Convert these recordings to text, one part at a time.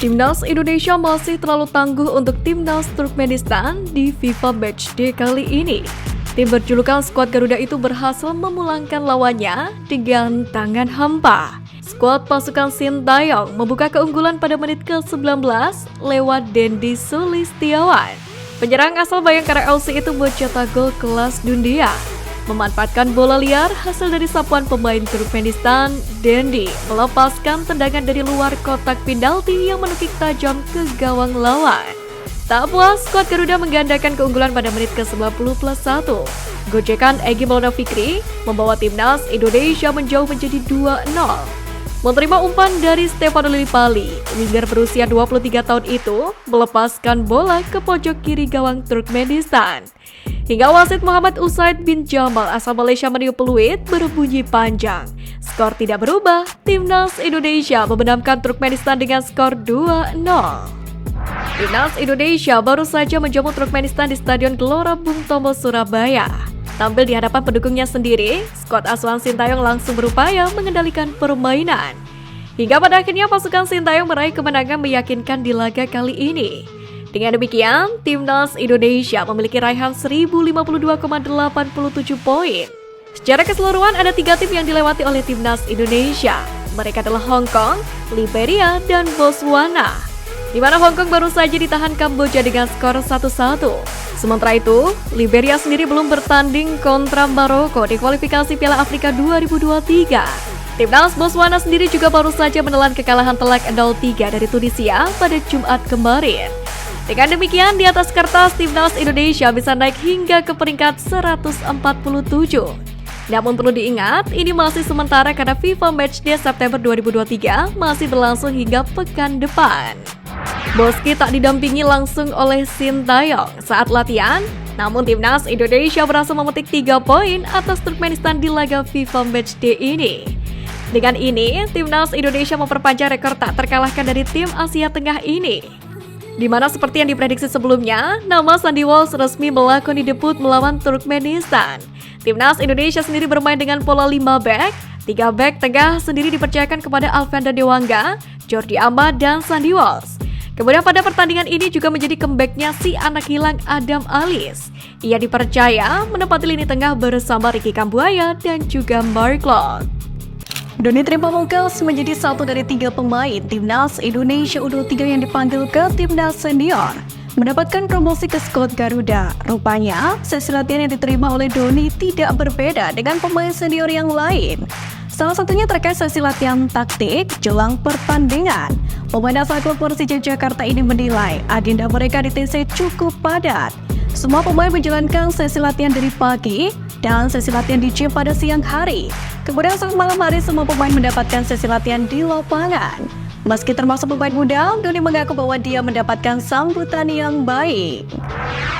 Timnas Indonesia masih terlalu tangguh untuk Timnas Turkmenistan di FIFA Matchday kali ini. Tim berjulukan skuad Garuda itu berhasil memulangkan lawannya dengan tangan hampa. Skuad pasukan Sintayong membuka keunggulan pada menit ke-19 lewat Dendi Sulistiawan. Penyerang asal Bayangkara FC itu mencetak gol kelas dunia. Memanfaatkan bola liar hasil dari sapuan pemain Turkmenistan, Dendi melepaskan tendangan dari luar kotak penalti yang menukik tajam ke gawang lawan. Tak puas, skuad Garuda menggandakan keunggulan pada menit ke-90+1. Gocekan Egy Maulana Fikri membawa Timnas Indonesia menjauh menjadi 2-0. Menerima umpan dari Stefano Lillipali, winger berusia 23 tahun itu melepaskan bola ke pojok kiri gawang Turkmenistan. Hingga wasit Muhammad Usaid bin Jamal asal Malaysia meniup peluit berbunyi panjang. Skor tidak berubah, Timnas Indonesia memenangkan Turkmenistan dengan skor 2-0. Timnas Indonesia baru saja menjamu Turkmenistan di Stadion Gelora Bung Tomo, Surabaya. Tampil di hadapan pendukungnya sendiri, skuad asuhan Sintayong langsung berupaya mengendalikan permainan. Hingga pada akhirnya pasukan Sintayong meraih kemenangan meyakinkan di laga kali ini. Dengan demikian, Timnas Indonesia memiliki raihan 1052,87 poin. Secara keseluruhan ada 3 tim yang dilewati oleh Timnas Indonesia. Mereka adalah Hong Kong, Liberia, dan Botswana. Di mana Hong Kong baru saja ditahan Kamboja dengan skor 1-1. Sementara itu, Liberia sendiri belum bertanding kontra Maroko di kualifikasi Piala Afrika 2023. Timnas Botswana sendiri juga baru saja menelan kekalahan telak 0-3 dari Tunisia pada Jumat kemarin. Dengan demikian, di atas kertas Timnas Indonesia bisa naik hingga ke peringkat 147. Namun perlu diingat, ini masih sementara karena FIFA Matchday September 2023 masih berlangsung hingga pekan depan. Meski tak didampingi langsung oleh Sintayong saat latihan, namun Timnas Indonesia berhasil memetik 3 poin atas Turkmenistan di laga FIFA Matchday ini. Dengan ini, Timnas Indonesia memperpanjang rekor tak terkalahkan dari tim Asia Tengah ini. Di mana seperti yang diprediksi sebelumnya, nama Sandy Walsh resmi melakoni debut melawan Turkmenistan. Timnas Indonesia sendiri bermain dengan pola 5 back, 3 back tengah sendiri dipercayakan kepada Alvanda Dewangga, Jordi Amat, dan Sandy Walsh. Kemudian pada pertandingan ini juga menjadi comebacknya si anak hilang Adam Alis. Ia dipercaya menempati lini tengah bersama Ricky Kambuaya dan juga Mark Locke. Donny Pamungkas menjadi satu dari 3 pemain Timnas Indonesia U23 yang dipanggil ke Timnas Senior mendapatkan promosi ke skuad Garuda. Rupanya, sesi latihan yang diterima oleh Donny tidak berbeda dengan pemain senior yang lain. Salah satunya terkait sesi latihan taktik jelang pertandingan. Pemain asal klub Persija Jakarta ini menilai agenda mereka di TC cukup padat. Semua pemain menjalankan sesi latihan dari pagi dan sesi latihan di gym pada siang hari. Kemudian saat malam hari semua pemain mendapatkan sesi latihan di lapangan. Meski termasuk pemain muda, Donny mengaku bahwa dia mendapatkan sambutan yang baik.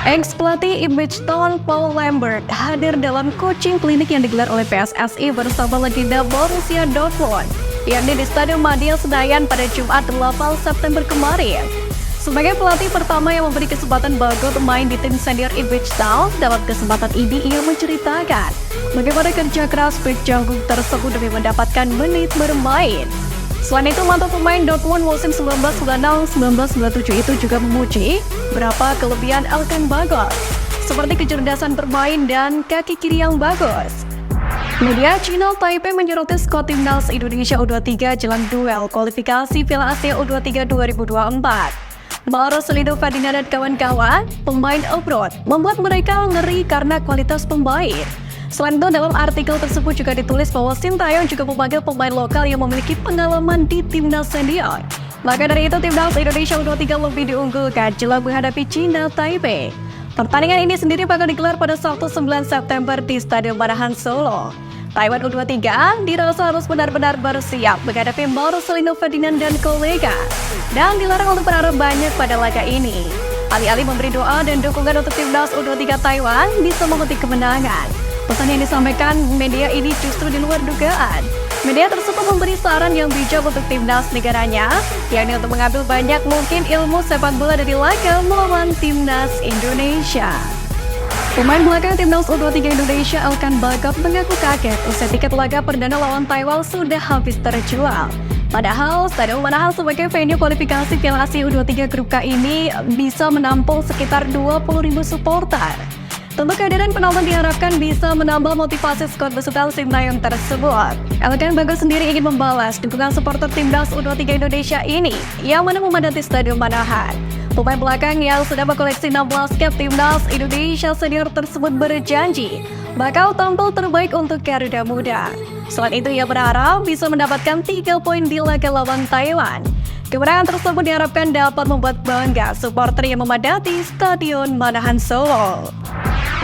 Ex-pelatih Ipswich Town Paul Lambert hadir dalam coaching klinik yang digelar oleh PSSI bersama legenda Borussia Dortmund, yakni di Stadion Madia Senayan pada Jumat 8 September kemarin. Sebagai pelatih pertama yang memberi kesempatan Bagot main di tim senior Ipswich Town, dalam kesempatan ini ia menceritakan bagaimana kerja keras bek jagung tersebut demi mendapatkan menit bermain. Selain itu, mantan pemain Dortmund musim 1996-1997 itu juga memuji berapa kelebihan Elkan Bagot, seperti kecerdasan bermain dan kaki kiri yang bagus. Media China Taipei menyoroti skuad Timnas Indonesia U23 jelang duel kualifikasi Piala Asia U23 2024. Marcelino Ferdinand dan kawan-kawan, pemain abroad, membuat mereka ngeri karena kualitas pemain. Selain itu, dalam artikel tersebut juga ditulis bahwa Sintayong juga memanggil pemain lokal yang memiliki pengalaman di Timnas Senior. Maka dari itu, Timnas Indonesia U23 lebih diunggulkan jelang menghadapi China Taipei. Pertandingan ini sendiri bakal digelar pada Sabtu 9 September di Stadion Manahan Solo. Taiwan U23 dirasa harus benar-benar bersiap menghadapi Marcelino Ferdinand dan kolega, dan dilarang untuk berharap banyak pada laga ini. Alih-alih memberi doa dan dukungan untuk Timnas U23 Taiwan bisa memetik kemenangan. Pesan yang disampaikan media ini justru di luar dugaan. Media tersebut memberi saran yang bijak untuk timnas negaranya, yakni untuk mengambil banyak mungkin ilmu sepak bola dari laga melawan Timnas Indonesia. Pemain belakang Timnas U23 Indonesia Elkan Bagot mengaku kaget usai tiket laga perdana lawan Taiwan sudah habis terjual. Padahal Stadion Manahan sebagai venue kualifikasi Piala Asia U23 Grup K ini bisa menampung sekitar 20.000 supporter. Tentu kehadiran penonton diharapkan bisa menambah motivasi skuad besutan Sintayong tersebut. Elkan Bagot sendiri ingin membalas dukungan supporter timnas U23 Indonesia ini yang mana memadati Stadion Manahan. Pemain belakang yang sudah berkoleksi 16 cap timnas Indonesia senior tersebut berjanji bakal tampil terbaik untuk Garuda Muda. Selain itu, ia berharap bisa mendapatkan 3 poin di laga lawan Thailand. Kemenangan tersebut diharapkan dapat membuat bangga supporter yang memadati Stadion Manahan Solo.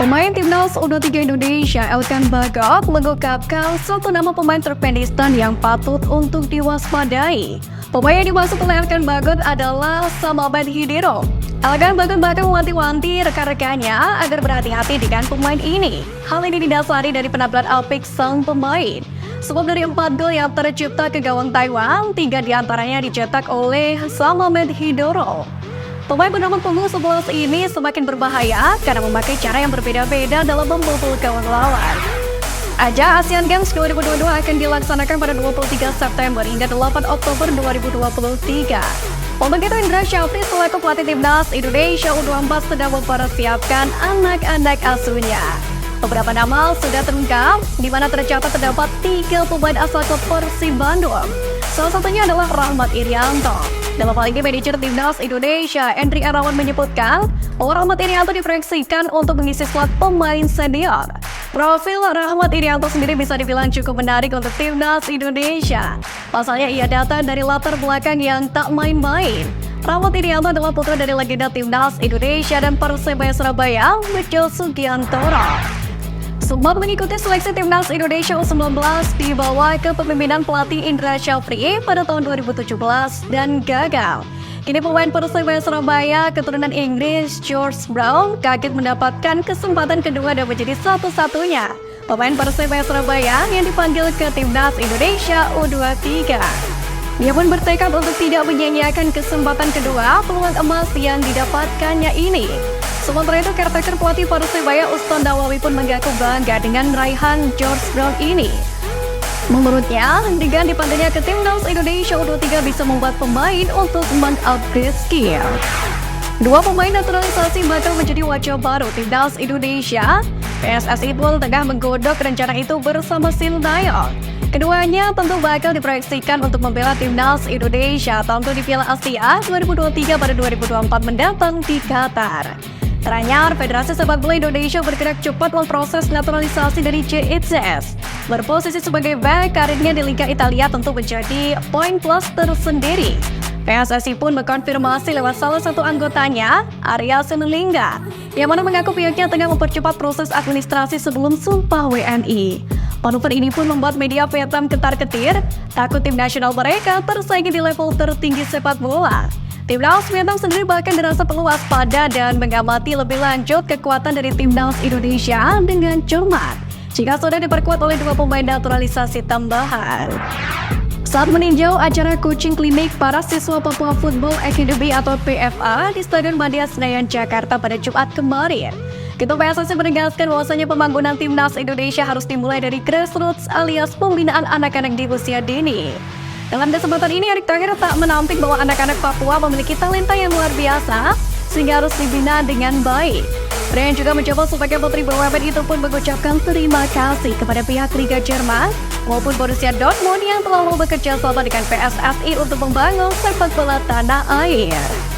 Pemain timnas U23 Indonesia Elkan Bagot mengungkapkan satu nama pemain Turkmenistan yang patut untuk diwaspadai. Pemain yang dimaksud oleh Elkan Bagot adalah Samuel Hidero. Elkan Bagot bahkan mewanti-wanti rekan-rekannya agar berhati-hati dengan pemain ini. Hal ini didasari dari penampilan apik sang pemain. Sebab dari 4 gol yang tercipta ke gawang Taiwan, 3 diantaranya dicetak oleh Samuel Hidero. Pemain bernama punggung 11 ini semakin berbahaya karena memakai cara yang berbeda-beda dalam membobol gawang lawan. Ajang Asian Games 2022 akan dilaksanakan pada 23 September hingga 8 Oktober 2023. Begitu Indra Syafri selaku pelatih timnas Indonesia U24 sedang mempersiapkan anak-anak asuhnya. Beberapa nama sudah terungkap, di mana tercatat terdapat 3 pemain asal klub Persib Bandung. Salah satunya adalah Rahmat Irianto. Dalam hal ini, manajer timnas Indonesia, Endri Arawan menyebutkan bahwa Rahmat Irianto diproyeksikan untuk mengisi slot pemain senior. Profil Rahmat Irianto sendiri bisa dibilang cukup menarik untuk timnas Indonesia. Pasalnya ia datang dari latar belakang yang tak main-main. Rahmat Irianto adalah putra dari legenda timnas Indonesia dan Persebaya Surabaya, Bejo Sugiantoro. Sempat mengikuti seleksi timnas Indonesia U19 di bawah kepemimpinan pelatih Indra Syafri pada tahun 2017 dan gagal. Kini pemain Persebaya Surabaya keturunan Inggris George Brown kaget mendapatkan kesempatan kedua dan menjadi satu-satunya pemain Persebaya Surabaya yang dipanggil ke timnas Indonesia U23. Dia pun bertekad untuk tidak menyia-nyiakan kesempatan kedua peluang emas yang didapatkannya ini. Sementara itu, caretaker pelatih Persebaya Uston Nawawi pun mengaku bangga dengan raihan George Brown ini. Menurutnya, dengan dipanggilnya ke timnas Indonesia U23 bisa membuat pemain untuk mengupgrade skill. 2 pemain naturalisasi bakal menjadi wajah baru timnas Indonesia. PSSI pun tengah menggodok rencana itu bersama Sintayong. Keduanya tentu bakal diproyeksikan untuk membela timnas Indonesia tampil di Piala Asia 2023 pada 2024 mendatang di Qatar. Teranyar, Federasi Sepak Bola Indonesia bergerak cepat memproses naturalisasi dari JITS. Berposisi sebagai back, karirnya di Liga Italia tentu menjadi poin plus tersendiri. PSSI pun mengkonfirmasi lewat salah satu anggotanya, Arya Sinulinga, yang mana mengaku pihaknya tengah mempercepat proses administrasi sebelum sumpah WNI. Manuver ini pun membuat media Vietnam ketar-ketir, takut tim nasional mereka tersaingi di level tertinggi sepak bola. Timnas Vietnam sendiri bahkan dirasa perlu waspada dan mengamati lebih lanjut kekuatan dari timnas Indonesia dengan cermat jika sudah diperkuat oleh 2 pemain naturalisasi tambahan. Saat meninjau acara coaching klinik para siswa Papua Football Academy atau PFA di Stadion Madia Senayan, Jakarta pada Jumat kemarin, Ketua PSSI menegaskan bahwasanya pembangunan timnas Indonesia harus dimulai dari grassroots alias pembinaan anak-anak di usia dini. Dalam kesempatan ini, Erick Thohir tak menampik bahwa anak-anak Papua memiliki talenta yang luar biasa sehingga harus dibina dengan baik. Pria yang juga menjabat sebagai Menteri BUMN itu pun mengucapkan terima kasih kepada pihak Liga Jerman maupun Borussia Dortmund yang telah bekerja sama dengan PSSI untuk membangun sepak bola tanah air.